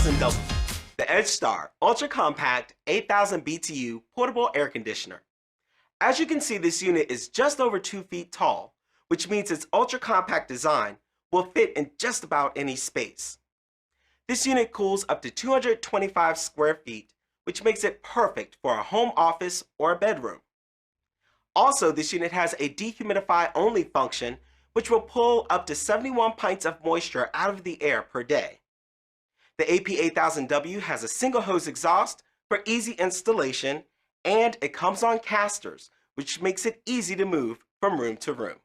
AP8000W, the EdgeStar Ultra Compact 8000 BTU portable air conditioner. As you can see, this unit is just over 2 feet tall, which means its ultra compact design will fit in just about any space. This unit cools up to 225 square feet, which makes it perfect for a home office or a bedroom. Also, this unit has a dehumidify-only function, which will pull up to 71 pints of moisture out of the air per day. The AP8000W has a single hose exhaust for easy installation, and it comes on casters, which makes it easy to move from room to room.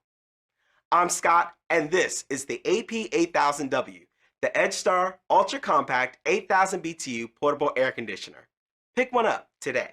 I'm Scott, and this is the AP8000W, the EdgeStar Ultra Compact 8000 BTU portable air conditioner. Pick one up today.